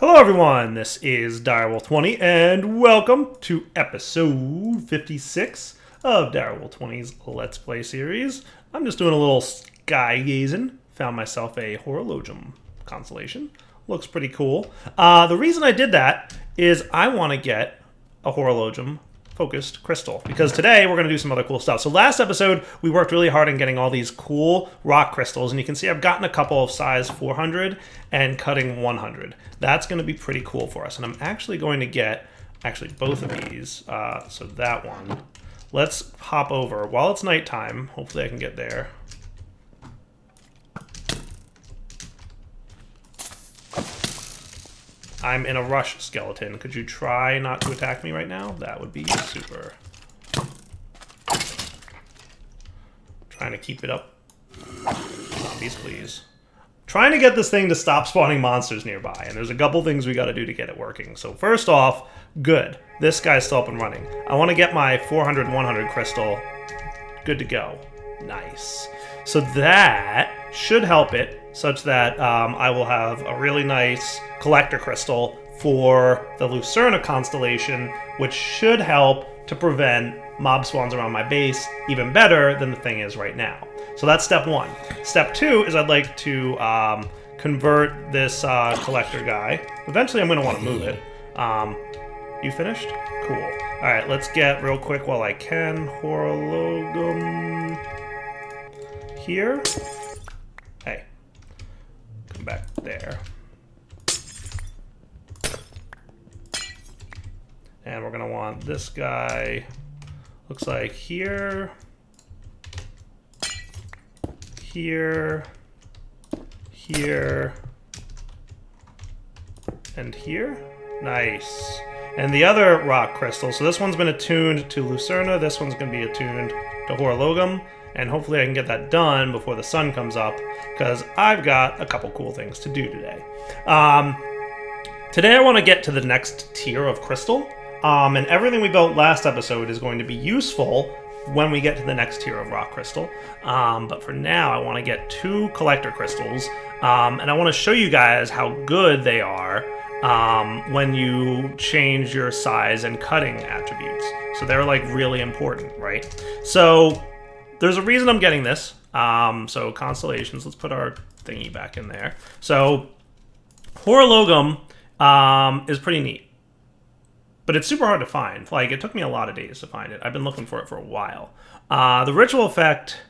Hello everyone, this is Direwolf20 and welcome to episode 56 of Direwolf20's Let's Play series. I'm just doing a little sky gazing. Found myself a horologium constellation. Looks pretty cool. The reason I did that is I want to get a horologium focused crystal, because today we're going to do some other cool stuff. So last episode we worked really hard on getting all these cool rock crystals, and you can see I've gotten a couple of size 400 and cutting 100. That's going to be pretty cool for us, and I'm actually going to get both of these. So that one, let's hop over while it's nighttime. Hopefully I can get there. I'm in a rush, skeleton. Could you try not to attack me right now? That would be super. Trying to keep it up. Zombies, please. Trying to get this thing to stop spawning monsters nearby, and there's a couple things we gotta do to get it working. So first off, good. This guy's still up and running. I want to get my 400, 100 crystal. Good to go. Nice. So that should help it, such that I will have a really nice collector crystal for the Lucerna constellation, which should help to prevent mob spawns around my base even better than the thing is right now. So that's step one. Step two is I'd like to convert this collector guy. Eventually I'm going to want to move it. You finished? Cool. All right, let's get real quick while I can. Horologum here. Hey, come back there. And we're gonna want this guy, looks like here, here, here, and here. Nice. And the other rock crystal, so this one's been attuned to Lucerna, this one's gonna be attuned to Horologum, and hopefully I can get that done before the sun comes up, because I've got a couple cool things to do today. Today I want to get to the next tier of crystal. And everything we built last episode is going to be useful when we get to the next tier of rock crystal. But for now, I want to get 2 collector crystals. And I want to show you guys how good they are when you change your size and cutting attributes. So they're like really important, right? So there's a reason I'm getting this. So constellations, let's put our thingy back in there. So Horologum is pretty neat. But it's super hard to find. Like, it took me a lot of days to find it. I've been looking for it for a while. The ritual effect,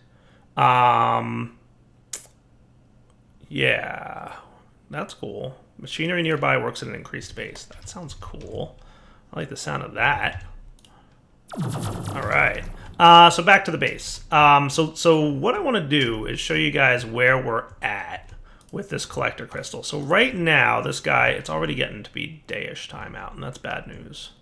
yeah, that's cool. Machinery nearby works at an increased base. That sounds cool. I like the sound of that. All right. So back to the base. So what I want to do is show you guys where we're at with this collector crystal. So right now, this guy, it's already getting to be dayish time out, and that's bad news.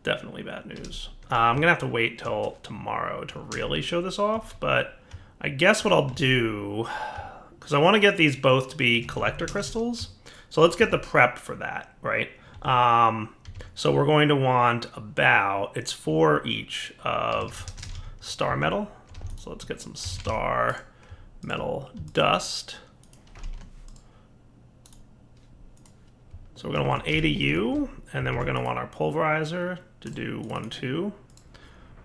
Definitely bad news. I'm gonna have to wait till tomorrow to really show this off, but I guess what I'll do, because I want to get these both to be collector crystals, so let's get the prep for that, right? So we're going to want it's 4 each of star metal. So let's get some star metal dust. So we're going to want ADU, and then we're going to want our pulverizer to do 1, 2.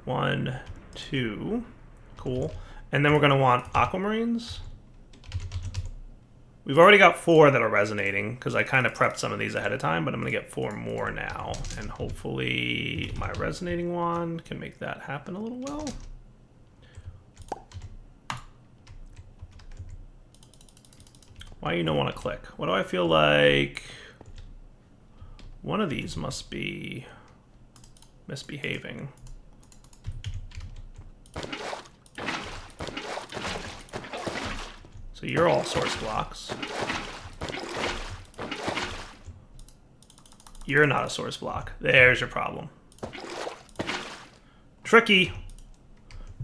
1, 2. Cool. And then we're going to want aquamarines. We've already got 4 that are resonating, because I kind of prepped some of these ahead of time, but I'm going to get 4 more now. And hopefully my resonating wand can make that happen a little well. Why you don't want to click? What do I feel like? One of these must be misbehaving. So you're all source blocks. You're not a source block. There's your problem. Tricky.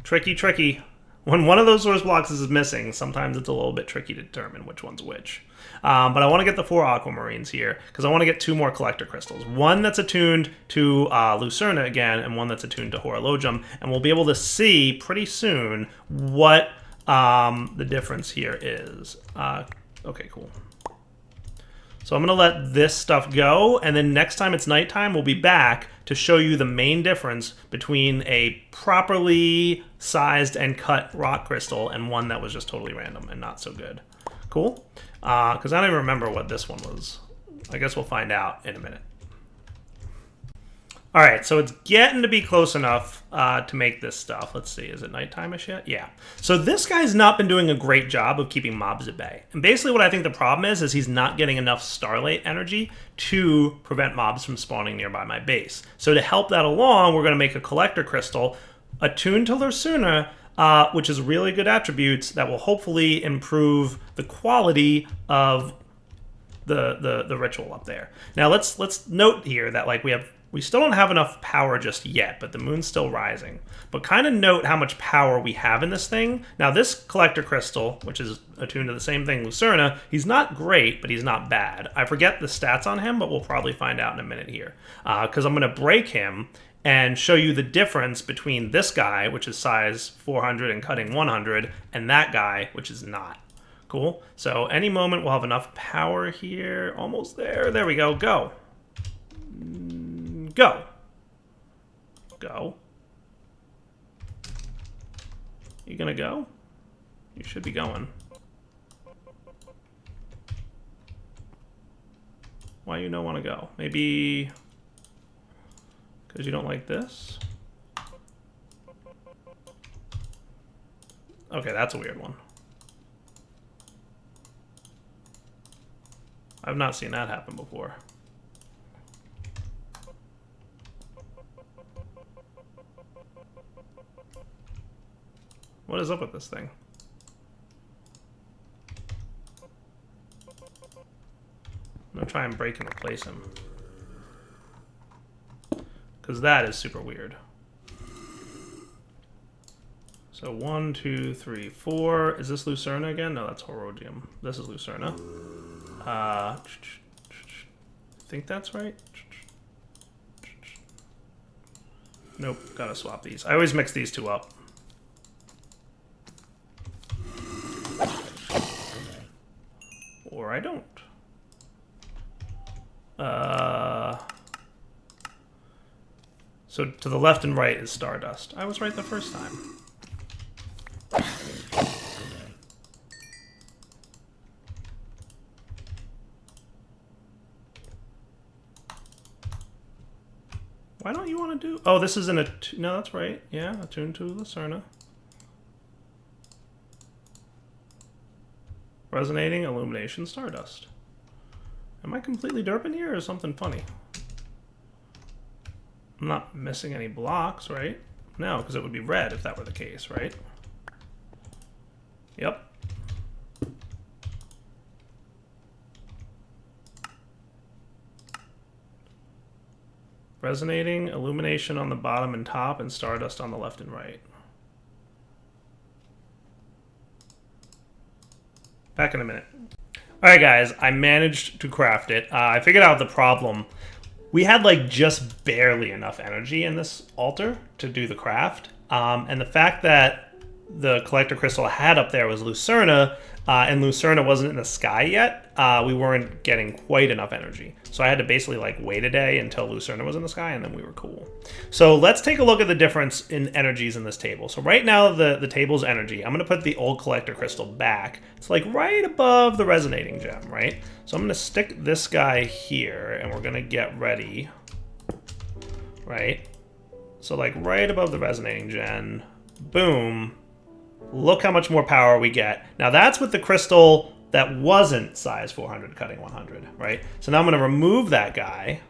Tricky, tricky. When one of those source blocks is missing, sometimes it's a little bit tricky to determine which one's which. But I want to get the 4 aquamarines here, because I want to get 2 more collector crystals. One that's attuned to Lucerna again, and one that's attuned to Horologium. And we'll be able to see pretty soon what the difference here is. Okay, cool. So I'm going to let this stuff go, and then next time it's nighttime, we'll be back to show you the main difference between a properly sized and cut rock crystal and one that was just totally random and not so good. Cool? Because I don't even remember what this one was. I guess we'll find out in a minute. All right, so it's getting to be close enough to make this stuff. Let's see, is it nighttime-ish yet? Yeah. So this guy's not been doing a great job of keeping mobs at bay. And basically what I think the problem is he's not getting enough starlight energy to prevent mobs from spawning nearby my base. So to help that along, we're going to make a collector crystal attuned to Lucerne, which is really good attributes that will hopefully improve the quality of the ritual up there. Now let's note here that like we still don't have enough power just yet, but the moon's still rising. But kind of note how much power we have in this thing. Now this collector crystal, which is attuned to the same thing, Lucerne, he's not great, but he's not bad. I forget the stats on him, but we'll probably find out in a minute here. Because I'm going to break him and show you the difference between this guy, which is size 400 and cutting 100, and that guy, which is not. Cool? So any moment we'll have enough power here. Almost there. There we go. Go. Go. Go. You gonna go? You should be going. Why you don't want to go? Maybe because you don't like this? Okay, that's a weird one. I've not seen that happen before. What is up with this thing? I'm gonna try and break and replace him. Because that is super weird. So 1, 2, 3, 4. Is this Lucerne again? No, that's Horodium. This is Lucerne. I think that's right. Nope, gotta swap these. I always mix these two up. Or I don't. So to the left and right is Stardust. I was right the first time. Why don't you want to do... Oh, this is an... No, that's right. Yeah, attuned to Lucerne. Resonating, Illumination, Stardust. Am I completely derping here or is something funny? I'm not missing any blocks, right? No, because it would be red if that were the case, right? Yep. Resonating, Illumination on the bottom and top, and Stardust on the left and right. Back in a minute. All right, guys, I managed to craft it. I figured out the problem. We had like just barely enough energy in this altar to do the craft. And the fact that the collector crystal I had up there was Lucerne, and Lucerne wasn't in the sky yet, we weren't getting quite enough energy. So I had to basically like wait a day until Lucerne was in the sky, and then we were cool. So let's take a look at the difference in energies in this table. So right now the table's energy, I'm going to put the old collector crystal back. It's like right above the resonating gem, right? So I'm going to stick this guy here, and we're going to get ready, right? So like right above the resonating gem, boom. Look how much more power we get. Now that's with the crystal that wasn't size 400 cutting 100, right? So now I'm going to remove that guy.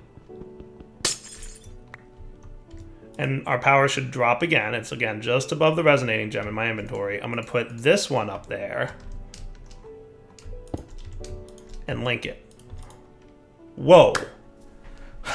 And our power should drop again. It's again just above the resonating gem in my inventory. I'm going to put this one up there and link it. Whoa.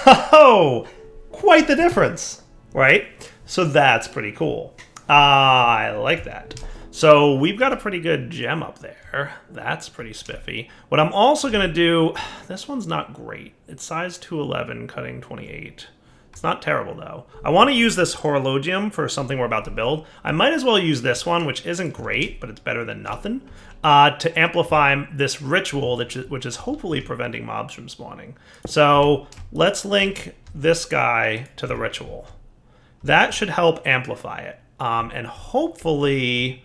Oh, quite the difference, right? So that's pretty cool. I like that. So we've got a pretty good gem up there. That's pretty spiffy. What I'm also going to do, this one's not great. It's size 211, cutting 28. It's not terrible, though. I want to use this horologium for something we're about to build. I might as well use this one, which isn't great, but it's better than nothing, to amplify this ritual, which is hopefully preventing mobs from spawning. So let's link this guy to the ritual. That should help amplify it, and hopefully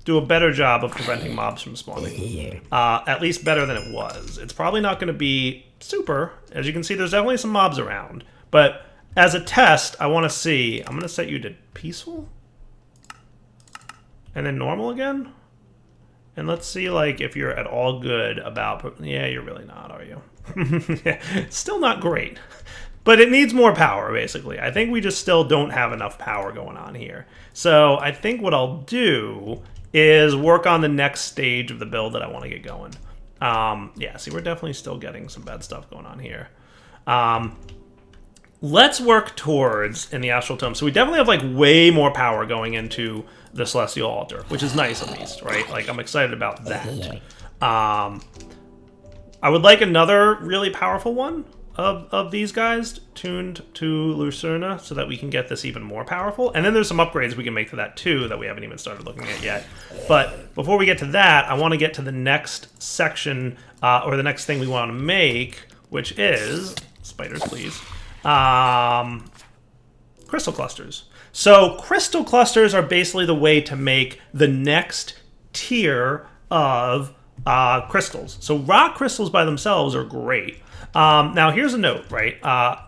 do a better job of preventing mobs from spawning. At least better than it was. It's probably not going to be super. As you can see, there's definitely some mobs around. But as a test, I want to see... I'm going to set you to peaceful. And then normal again. And let's see, like, if you're at all good about... Yeah, you're really not, are you? It's still not great. But it needs more power, basically. I think we just still don't have enough power going on here. So I think what I'll do is work on the next stage of the build that I want to get going. Yeah, see, we're definitely still getting some bad stuff going on here. Let's work towards, in the Astral Tome, so we definitely have, like, way more power going into the Celestial Altar, which is nice, at least, right? Like, I'm excited about that. I would like another really powerful one of these guys tuned to Lucerna so that we can get this even more powerful. And then there's some upgrades we can make to that too that we haven't even started looking at yet. But before we get to that, I want to get to the next section, or the next thing we want to make, which is, spiders please, crystal clusters. So crystal clusters are basically the way to make the next tier of crystals. So rock crystals by themselves are great. Now here's a note, right?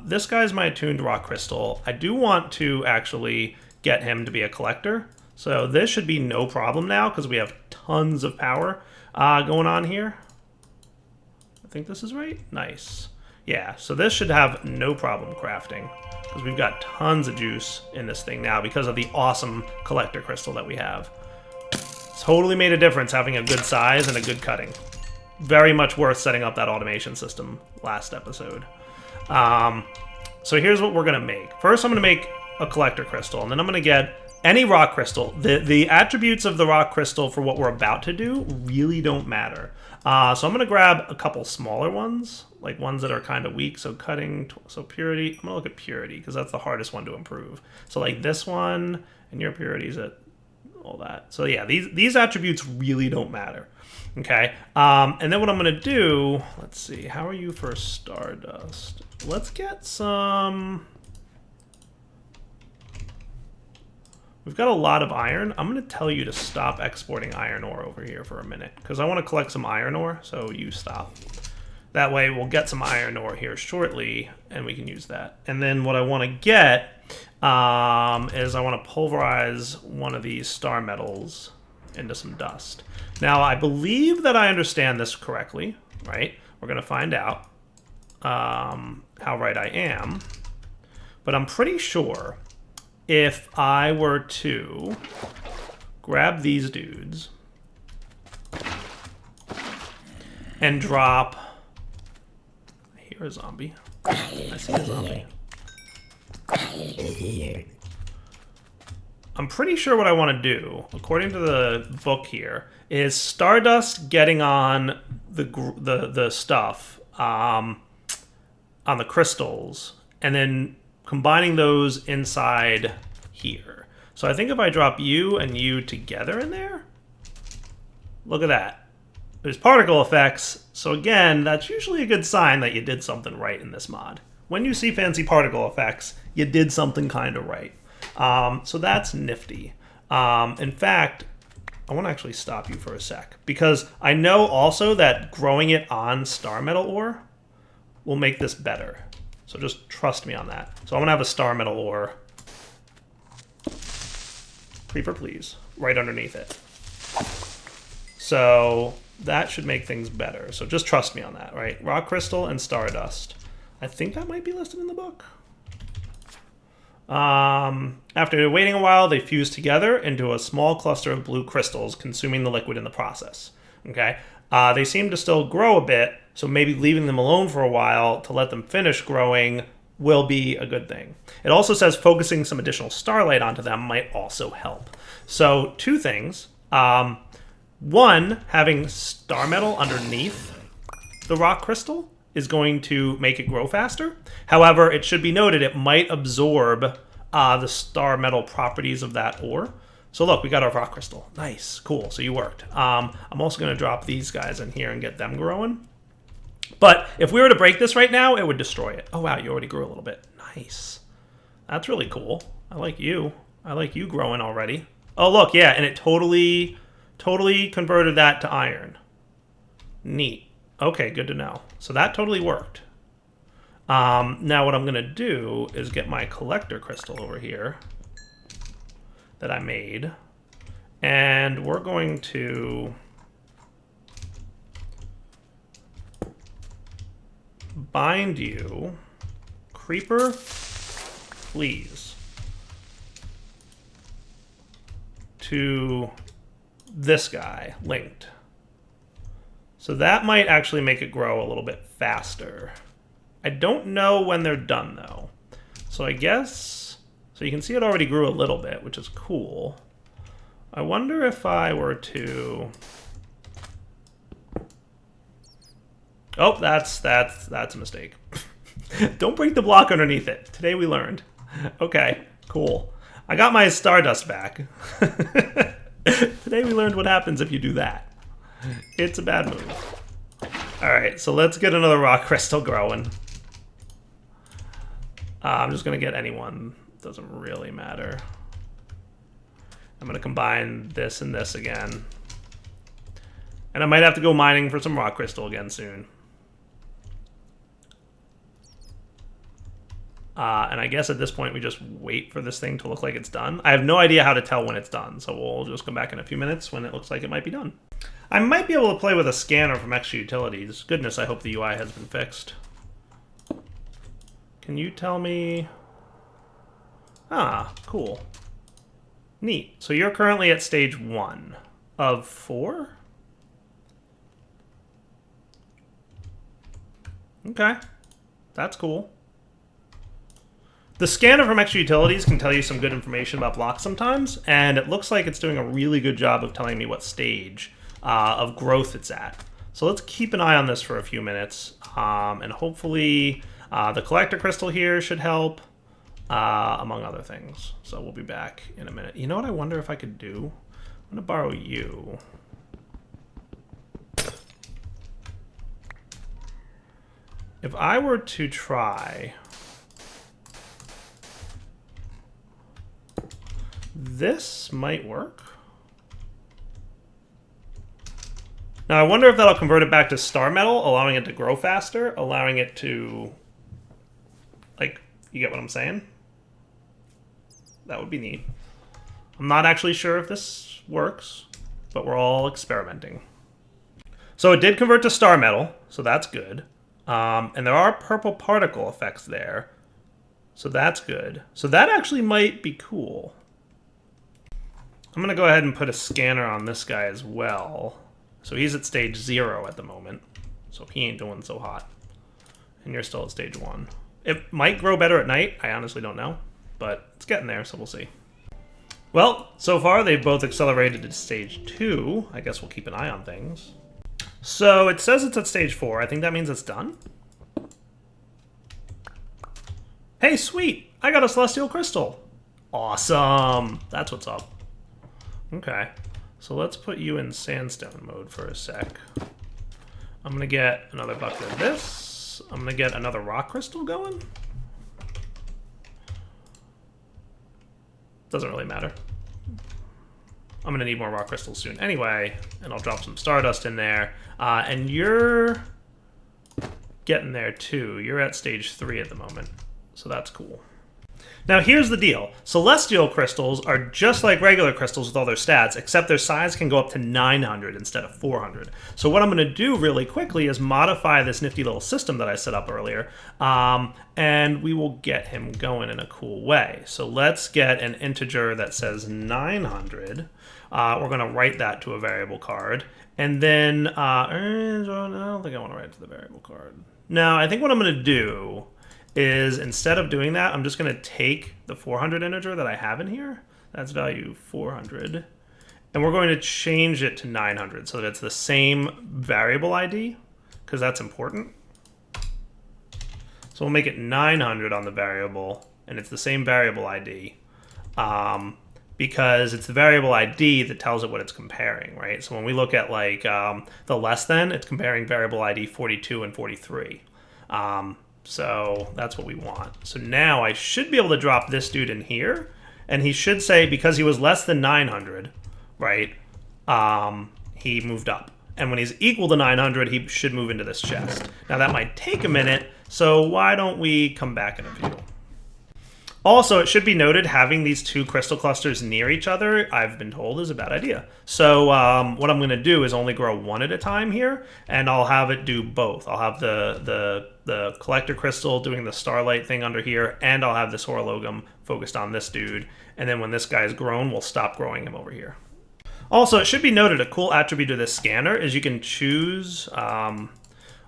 This guy's my attuned rock crystal. I do want to actually get him to be a collector. So this should be no problem now because we have tons of power going on here. I think this is right. Nice. Yeah, so this should have no problem crafting because we've got tons of juice in this thing now because of the awesome collector crystal that we have. Totally made a difference having a good size and a good cutting. Very much worth setting up that automation system last episode. So here's what we're going to make. First, I'm going to make a collector crystal, and then I'm going to get any rock crystal. The attributes of the rock crystal for what we're about to do really don't matter. So I'm going to grab a couple smaller ones, like ones that are kind of weak. So cutting, so purity. I'm going to look at purity because that's the hardest one to improve. So like this one, and your purity is at all that. So yeah, these attributes really don't matter. Okay, and then what I'm going to do, let's see, how are you for Stardust? Let's get some... We've got a lot of iron. I'm going to tell you to stop exporting iron ore over here for a minute, because I want to collect some iron ore, so you stop. That way we'll get some iron ore here shortly, and we can use that. And then what I want to get is I want to pulverize one of these star metals into some dust. Now, I believe that I understand this correctly, right? We're going to find out how right I am. But I'm pretty sure if I were to grab these dudes and drop... I hear a zombie. I see a zombie. I'm pretty sure what I want to do, according to the book here, is Stardust getting on the stuff on the crystals, and then combining those inside here. So I think if I drop you and you together in there, look at that. There's particle effects, so again, that's usually a good sign that you did something right in this mod. When you see fancy particle effects, you did something kind of right. So that's nifty. In fact, I want to actually stop you for a sec, because I know also that growing it on star metal ore will make this better. So just trust me on that. So I'm going to have a star metal ore, creeper please, right underneath it. So that should make things better. So just trust me on that, right? Rock crystal and stardust. I think that might be listed in the book. After waiting a while, they fuse together into a small cluster of blue crystals, consuming the liquid in the process. Okay, they seem to still grow a bit, so maybe leaving them alone for a while to let them finish growing will be a good thing. It also says focusing some additional starlight onto them might also help. So two things. One, having star metal underneath the rock crystal is going to make it grow faster. However, it should be noted it might absorb the star metal properties of that ore. So look, we got our rock crystal. Nice, cool, so you worked. I'm also gonna drop these guys in here and get them growing. But if we were to break this right now, it would destroy it. Oh wow, you already grew a little bit. Nice. That's really cool. I like you. I like you growing already. Oh look, yeah, and it totally converted that to iron. Neat. Okay, good to know. So that totally worked. Now what I'm gonna do is get my collector crystal over here that I made, and we're going to bind you, creeper, please, to this guy, linked. So that might actually make it grow a little bit faster. I don't know when they're done though. So I guess, so you can see it already grew a little bit, which is cool. I wonder if I were to, oh, that's a mistake. Don't break the block underneath it. Today we learned. Okay, cool. I got my Stardust back. Today we learned what happens if you do that. It's a bad move. Alright, so let's get another rock crystal growing. I'm just going to get anyone. Doesn't really matter. I'm going to combine this and this again. And I might have to go mining for some rock crystal again soon. And I guess at this point we just wait for this thing to look like it's done. I have no idea how to tell when it's done, so we'll just come back in a few minutes when it looks like it might be done. I might be able to play with a scanner from Extra Utilities. Goodness, I hope the UI has been fixed. Can you tell me? Ah, cool. Neat. So you're currently at stage 1 of 4? Okay, that's cool. The scanner from Extra Utilities can tell you some good information about blocks sometimes, and it looks like it's doing a really good job of telling me what stage of growth it's at. So let's keep an eye on this for a few minutes, and hopefully the collector crystal here should help, among other things. So we'll be back in a minute. You know what I wonder if I could do? I'm going to borrow you. If I were to try this, might work. Now I wonder if that'll convert it back to star metal, allowing it to grow faster, allowing it to, like, you get what I'm saying? That would be neat. I'm not actually sure if this works, but we're all experimenting. So it did convert to star metal, so that's good. And there are purple particle effects there, so that's good. So that actually might be cool. I'm going to go ahead and put a scanner on this guy as well. So he's at stage 0 at the moment, so he ain't doing so hot. And you're still at stage 1. It might grow better at night, I honestly don't know, but it's getting there, so we'll see. Well, so far they've both accelerated to stage 2. I guess we'll keep an eye on things. So it says it's at stage 4. I think that means it's done. Hey, sweet! I got a celestial crystal! Awesome! That's what's up. Okay, so let's put you in sandstone mode for a sec. I'm gonna get another bucket of this. I'm gonna get another rock crystal going. Doesn't really matter. I'm gonna need more rock crystals soon anyway, and I'll drop some stardust in there. And you're getting there too. You're at stage 3 at the moment, so that's cool. Now here's the deal. Celestial crystals are just like regular crystals with all their stats, except their size can go up to 900 instead of 400. So what I'm going to do really quickly is modify this nifty little system that I set up earlier, and we will get him going in a cool way. So let's get an integer that says 900. We're going to write that to a variable card. And then, I don't think I want to write it to the variable card. No, I think what I'm going to do is instead of doing that, I'm just going to take the 400 integer that I have in here. That's value 400. And we're going to change it to 900 so that it's the same variable ID, because that's important. So we'll make it 900 on the variable, and it's the same variable ID. Because it's the variable ID that tells it what it's comparing, right? So when we look at like the less than, it's comparing variable ID 42 and 43. So that's what we want. So now I should be able to drop this dude in here, and he should say, because he was less than 900, right, he moved up. And when he's equal to 900, he should move into this chest. Now that might take a minute, so why don't we come back in a few? Also, it should be noted, having these two crystal clusters near each other, I've been told, is a bad idea. So what I'm going to do is only grow one at a time here, and I'll have it do both. I'll have the collector crystal doing the starlight thing under here, and I'll have this horologum focused on this dude. And then when this guy's grown, we'll stop growing him over here. Also, it should be noted, a cool attribute of this scanner is you can choose, I'm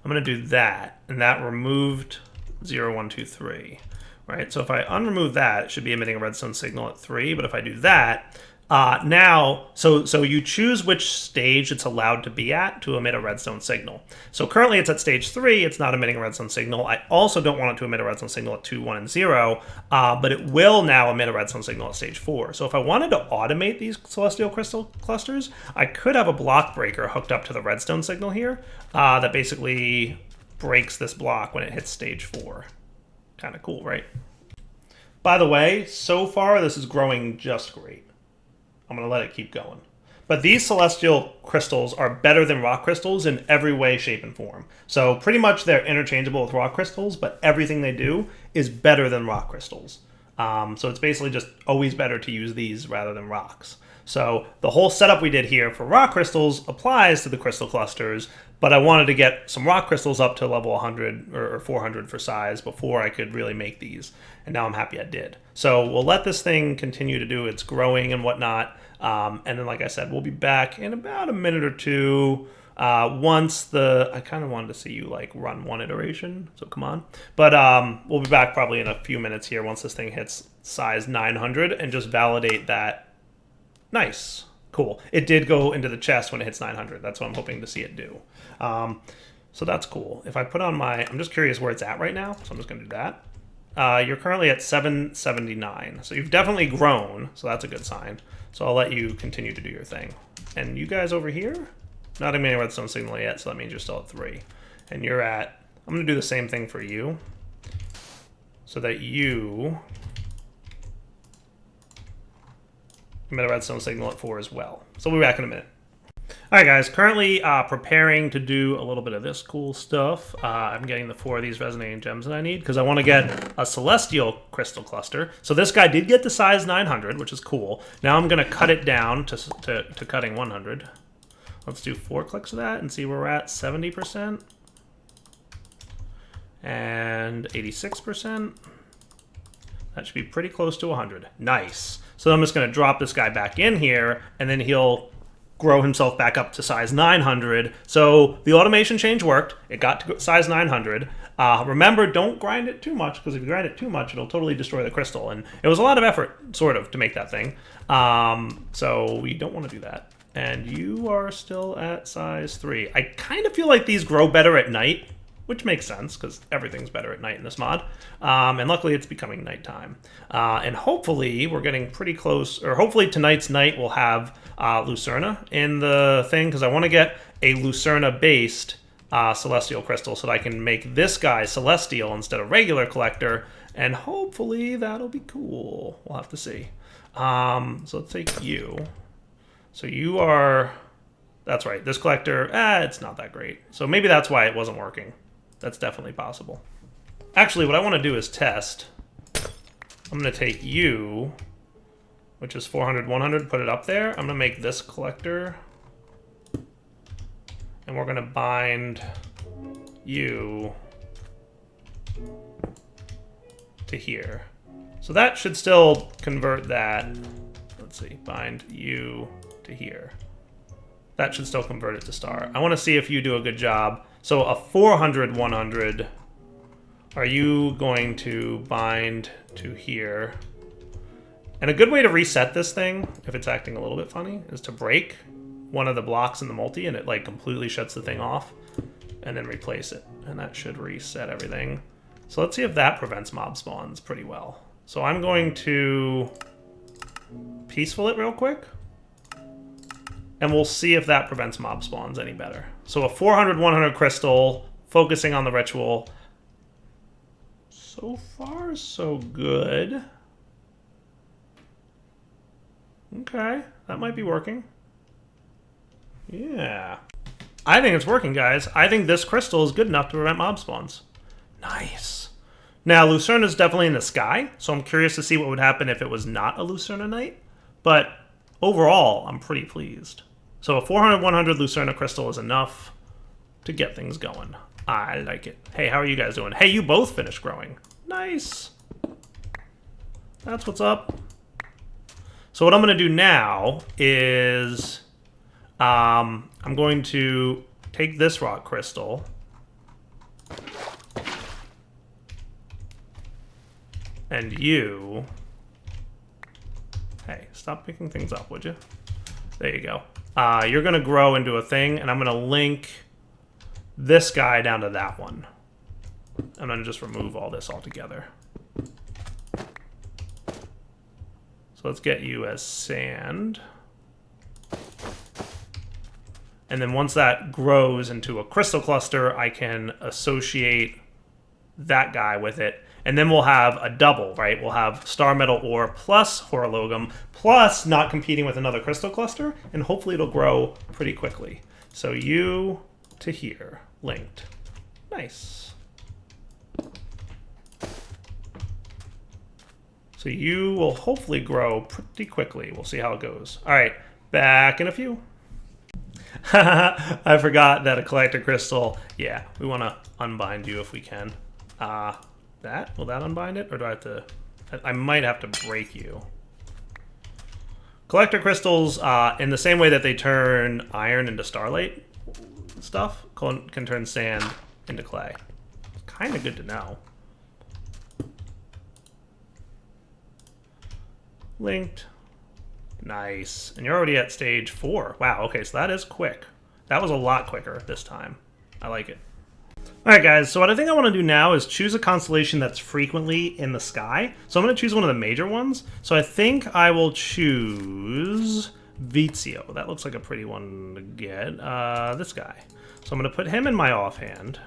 going to do that, and that removed 0, 1, 2, 3. Right, so if I unremove that, it should be emitting a redstone signal at 3. But if I do that, now, so you choose which stage it's allowed to be at to emit a redstone signal. So currently it's at stage 3, it's not emitting a redstone signal. I also don't want it to emit a redstone signal at 2, 1, and 0, but it will now emit a redstone signal at stage 4. So if I wanted to automate these celestial crystal clusters, I could have a block breaker hooked up to the redstone signal here that basically breaks this block when it hits stage 4. Kind of cool, right? By the way, so far this is growing just great. I'm going to let it keep going. But these celestial crystals are better than rock crystals in every way, shape, and form. So pretty much they're interchangeable with rock crystals, but everything they do is better than rock crystals. So it's basically just always better to use these rather than rocks. So the whole setup we did here for rock crystals applies to the crystal clusters, but I wanted to get some rock crystals up to level 100 or 400 for size before I could really make these. And now I'm happy I did. So we'll let this thing continue to do its growing and whatnot. And then, like I said, we'll be back in about a minute or two. Once I kind of wanted to see you like run one iteration, so come on. But we'll be back probably in a few minutes here once this thing hits size 900 and just validate that. Nice. Cool. It did go into the chest when it hits 900. That's what I'm hoping to see it do. So that's cool. If I put on I'm just curious where it's at right now, so I'm just going to do that. You're currently at 779. So you've definitely grown, so that's a good sign. So I'll let you continue to do your thing. And you guys over here, not emitting a redstone signal yet, so that means you're still at 3. And you're at, I'm going to do the same thing for you, so that you emit a redstone signal at 4 as well. So we'll be back in a minute. Alright guys, currently preparing to do a little bit of this cool stuff. I'm getting the 4 of these resonating gems that I need because I want to get a celestial crystal cluster. So this guy did get to size 900, which is cool. Now I'm going to cut it down to cutting 100. Let's do 4 clicks of that and see where we're at. 70% and 86%. That should be pretty close to 100. Nice. So I'm just going to drop this guy back in here, and then he'll grow himself back up to size 900. So the automation change worked. It got to size 900. Remember, don't grind it too much, because if you grind it too much, it'll totally destroy the crystal. And it was a lot of effort, sort of, to make that thing. So we don't want to do that. And you are still at size 3. I kind of feel like these grow better at night, which makes sense, because everything's better at night in this mod. And luckily, it's becoming nighttime. And hopefully, we're getting pretty close, or hopefully tonight's night we'll have Lucerna in the thing, because I want to get a Lucerna-based celestial crystal so that I can make this guy celestial instead of regular collector, and hopefully that'll be cool. We'll have to see. So let's take you. So you are... That's right, this collector, it's not that great. So maybe that's why it wasn't working. That's definitely possible. Actually, what I want to do is test. I'm going to take you, which is 400, 100, put it up there. I'm going to make this collector. And we're going to bind you to here. So that should still convert that. Let's see, bind you to here. That should still convert it to star. I want to see if you do a good job. So a 400, 100, are you going to bind to here? And a good way to reset this thing, if it's acting a little bit funny, is to break one of the blocks in the multi, and it like completely shuts the thing off, and then replace it. And that should reset everything. So let's see if that prevents mob spawns pretty well. So I'm going to peaceful it real quick. And we'll see if that prevents mob spawns any better. So a 400, 100 crystal, focusing on the ritual. So far, so good. Okay, that might be working. Yeah. I think it's working, guys. I think this crystal is good enough to prevent mob spawns. Nice. Now, Lucerna's definitely in the sky, so I'm curious to see what would happen if it was not a Lucerna Knight. But overall, I'm pretty pleased. So a 400, 100 Lucerna crystal is enough to get things going. I like it. Hey, how are you guys doing? Hey, you both finished growing. Nice. That's what's up. So what I'm going to do now is I'm going to take this rock crystal and you... Hey, stop picking things up, would you? There you go. You're going to grow into a thing, and I'm going to link this guy down to that one. I'm going to just remove all this altogether. So let's get you as sand. And then once that grows into a crystal cluster, I can associate that guy with it. And then we'll have a double, right? We'll have star metal ore plus horologum plus not competing with another crystal cluster. And hopefully it'll grow pretty quickly. So you to here, linked. Nice. So you will hopefully grow pretty quickly. We'll see how it goes. All right, back in a few. I forgot that a collector crystal. Yeah, we want to unbind you if we can. Will that unbind it? Or do I have to... I might have to break you. Collector crystals, in the same way that they turn iron into starlight stuff, can turn sand into clay. Kind of good to know. Linked. Nice. And you're already at stage 4. Wow, okay, so that is quick. That was a lot quicker this time. I like it. Alright guys, so what I think I want to do now is choose a constellation that's frequently in the sky. So I'm going to choose one of the major ones. So I think I will choose Vizio. That looks like a pretty one to get. This guy. So I'm going to put him in my offhand.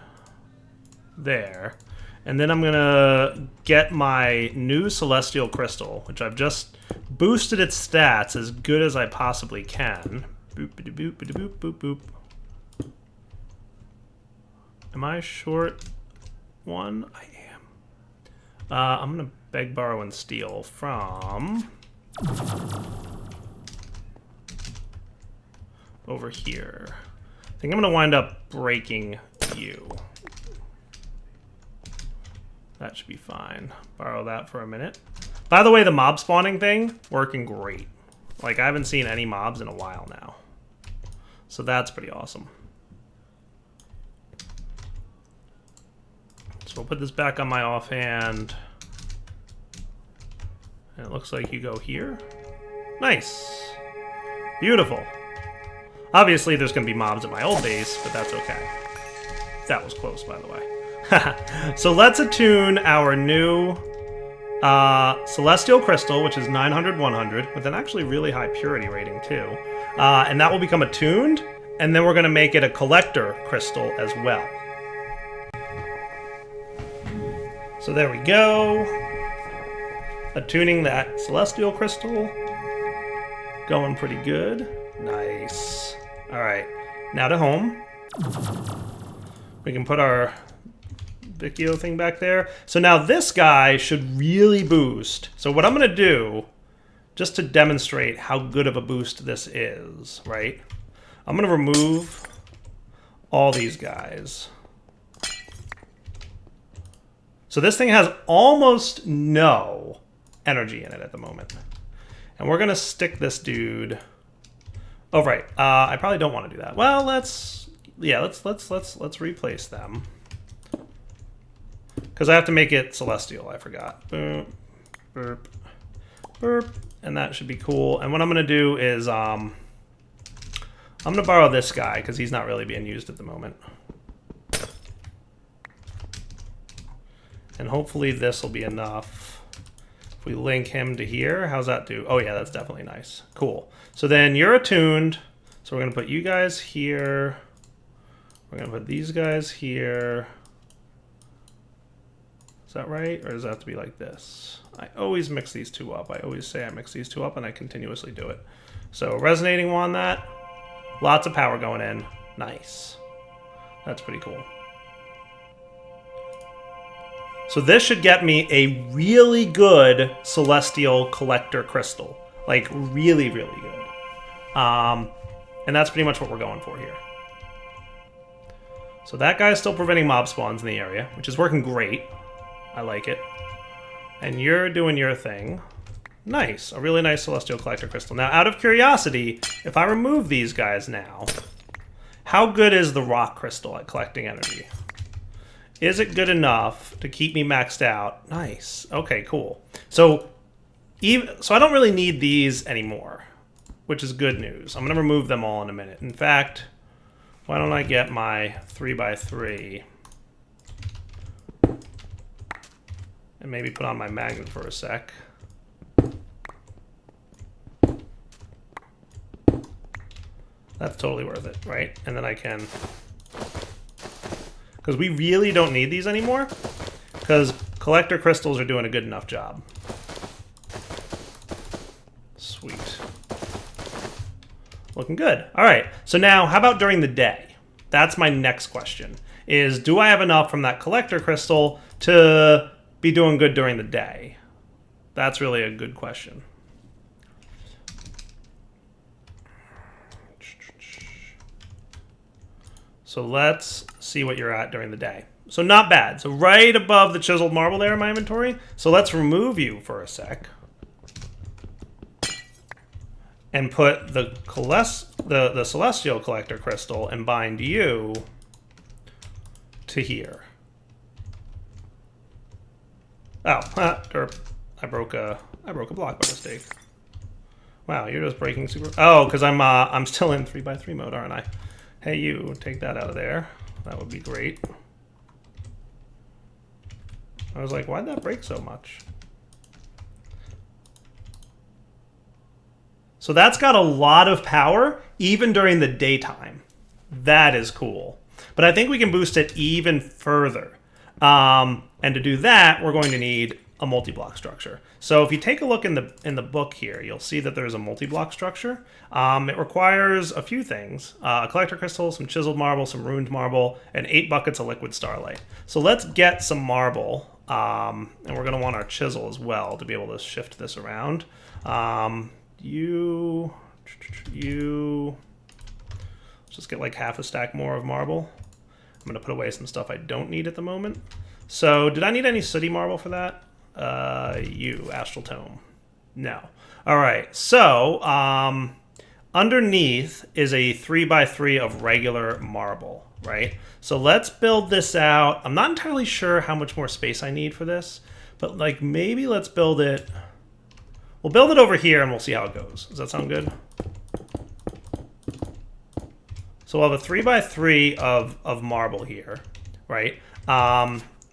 There. And then I'm going to get my new Celestial Crystal, which I've just boosted its stats as good as I possibly can. Boop, boop, boop, boop, boop, boop. Am I short one? I am. I'm going to beg, borrow, and steal from over here. I think I'm going to wind up breaking you. That should be fine. Borrow that for a minute. By the way, the mob spawning thing, working great. Like, I haven't seen any mobs in a while now. So that's pretty awesome. So we'll put this back on my offhand. And it looks like you go here. Nice. Beautiful. Obviously, there's going to be mobs at my old base, but that's okay. That was close, by the way. So let's attune our new Celestial Crystal, which is 900, 100, with an actually really high purity rating, too. And that will become attuned, and then we're going to make it a Collector Crystal as well. So there we go. Attuning that Celestial Crystal. Going pretty good. Nice. All right, now to home. We can put our Vizio thing back there. So now this guy should really boost. So what I'm going to do, just to demonstrate how good of a boost this is, right? I'm going to remove all these guys. So this thing has almost no energy in it at the moment. And we're going to stick this dude... Oh, right. I probably don't want to do that. Well, let's replace them. Because I have to make it celestial, I forgot. Boop, burp, burp, and that should be cool. And what I'm going to do is I'm going to borrow this guy because he's not really being used at the moment. And hopefully this will be enough. If we link him to here, how's that do? Oh yeah, that's definitely nice. Cool. So then you're attuned. So we're gonna put you guys here. We're gonna put these guys here. Is that right? Or does that have to be like this? I always mix these two up. I always say I mix these two up and I continuously do it. So resonating on that. Lots of power going in. Nice. That's pretty cool. So this should get me a really good Celestial Collector Crystal. Like, really, really good. And that's pretty much what we're going for here. So that guy's still preventing mob spawns in the area, which is working great. I like it. And you're doing your thing. Nice. A really nice Celestial Collector Crystal. Now, out of curiosity, if I remove these guys now, how good is the Rock Crystal at collecting energy? Is it good enough to keep me maxed out? Nice. Okay, cool. So I don't really need these anymore, which is good news. I'm going to remove them all in a minute. In fact, why don't I get my 3x3 and maybe put on my magnet for a sec. That's totally worth it, right? And then I can... Because we really don't need these anymore, because collector crystals are doing a good enough job. Sweet. Looking good. All right, so now how about during the day? That's my next question, is do I have enough from that collector crystal to be doing good during the day? That's really a good question. So let's see what you're at during the day. So not bad. So right above the chiseled marble there in my inventory. So let's remove you for a sec. And put the Celestial Collector Crystal and bind you to here. Oh, derp. I broke a block by mistake. Wow, you're just breaking super... Oh, because I'm still in 3x3 mode, aren't I? Hey, you, take that out of there. That would be great. I was like, why'd that break so much? So that's got a lot of power, even during the daytime. That is cool. But I think we can boost it even further. And to do that, we're going to need a multi-block structure. So if you take a look in the book here, you'll see that there's a multi-block structure. It requires a few things: a collector crystal, some chiseled marble, some ruined marble, and 8 buckets of liquid starlight. So let's get some marble, and we're going to want our chisel as well to be able to shift this around. You, let's just get like half a stack more of marble. I'm going to put away some stuff I don't need at the moment. So did I need any sooty marble for that? Astral Tome. No. All right. So underneath is a 3x3 of regular marble, right? So let's build this out. I'm not entirely sure how much more space I need for this, but like maybe let's build it. We'll build it over here and we'll see how it goes. Does that sound good? So we'll have a 3x3 of marble here, right?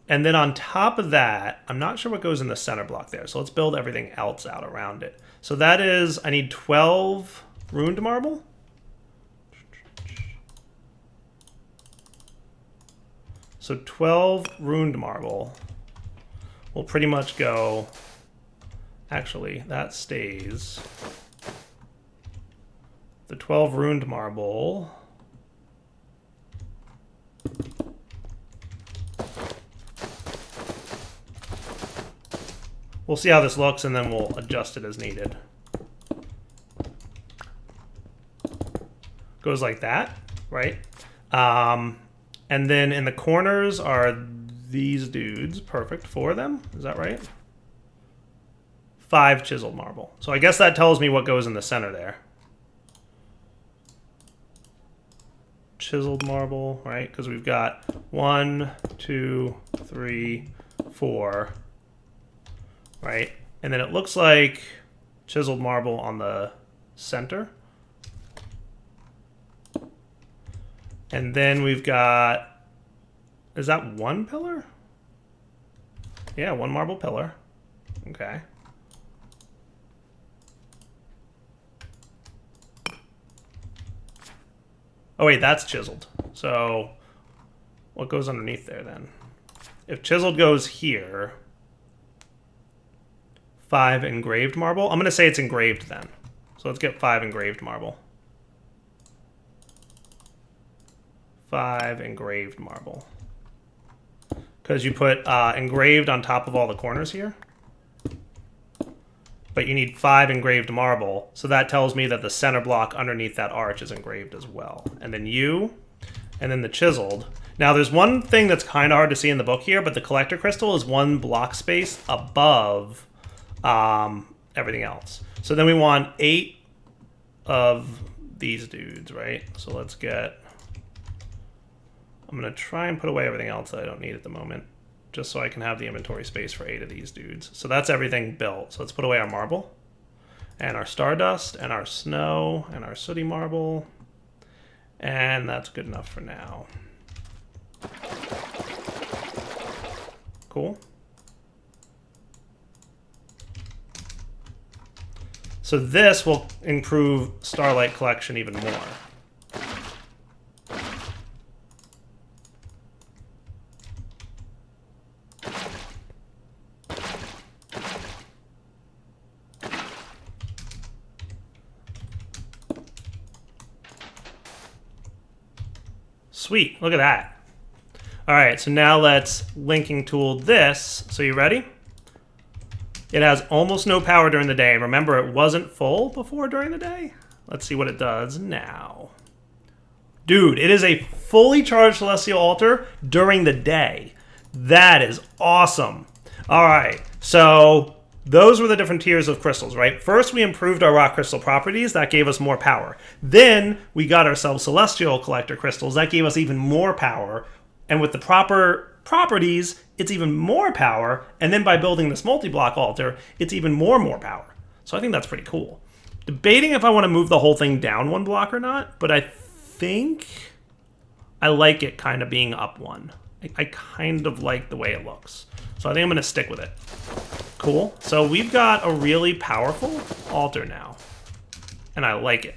And then on top of that, I'm not sure what goes in the center block there. So let's build everything else out around it. So that is, I need 12 ruined marble. So 12 ruined marble will pretty much go, actually, that stays. The 12 ruined marble. We'll see how this looks, and then we'll adjust it as needed. Goes like that, right? And then in the corners are these dudes. Perfect. 4 of them. Is that right? 5 chiseled marble. So I guess that tells me what goes in the center there. Chiseled marble, right? Because we've got 1, 2, 3, 4... right? And then it looks like chiseled marble on the center. And then we've got, is that 1 pillar? Yeah, 1 marble pillar. Okay. Oh wait, that's chiseled. So what goes underneath there then? If chiseled goes here, 5 engraved marble. I'm going to say it's engraved then. So let's get 5 engraved marble. 5 engraved marble. Because you put engraved on top of all the corners here. But you need 5 engraved marble. So that tells me that the center block underneath that arch is engraved as well. And then you, and then the chiseled. Now there's one thing that's kind of hard to see in the book here, but the collector crystal is 1 block space above everything else. So then we want 8 of these dudes, right? So let's get... I'm going to try and put away everything else that I don't need at the moment, just so I can have the inventory space for 8 of these dudes. So that's everything built. So let's put away our marble, and our stardust, and our snow, and our sooty marble. And that's good enough for now. Cool. So this will improve Starlight Collection even more. Sweet, look at that. All right, so now let's linking tool this. So you ready? It has almost no power during the day. Remember, it wasn't full before during the day. Let's see what it does now. Dude, it is a fully charged Celestial Altar during the day. That is awesome. All right, so those were the different tiers of crystals, right? First, we improved our rock crystal properties. That gave us more power. Then we got ourselves celestial collector crystals. That gave us even more power. And with the proper properties, it's even more power. And then by building this multi-block altar, it's even more power. So I think that's pretty cool. Debating if I want to move the whole thing down 1 block or not, but I think I like it kind of being up 1. I kind of like the way it looks. So I think I'm going to stick with it. Cool. So we've got a really powerful altar now, and I like it.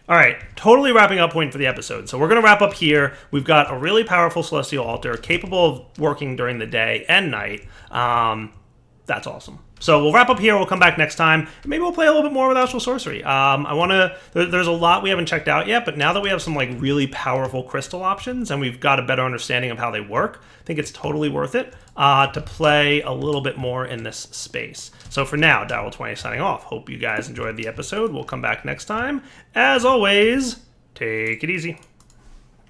All right, totally wrapping up point for the episode. So we're going to wrap up here. We've got a really powerful celestial altar capable of working during the day and night. That's awesome. So we'll wrap up here. We'll come back next time. Maybe we'll play a little bit more with Astral Sorcery. There's a lot we haven't checked out yet, but now that we have some like really powerful crystal options and we've got a better understanding of how they work, I think it's totally worth it to play a little bit more in this space. So for now, Darryl20 signing off. Hope you guys enjoyed the episode. We'll come back next time. As always, take it easy.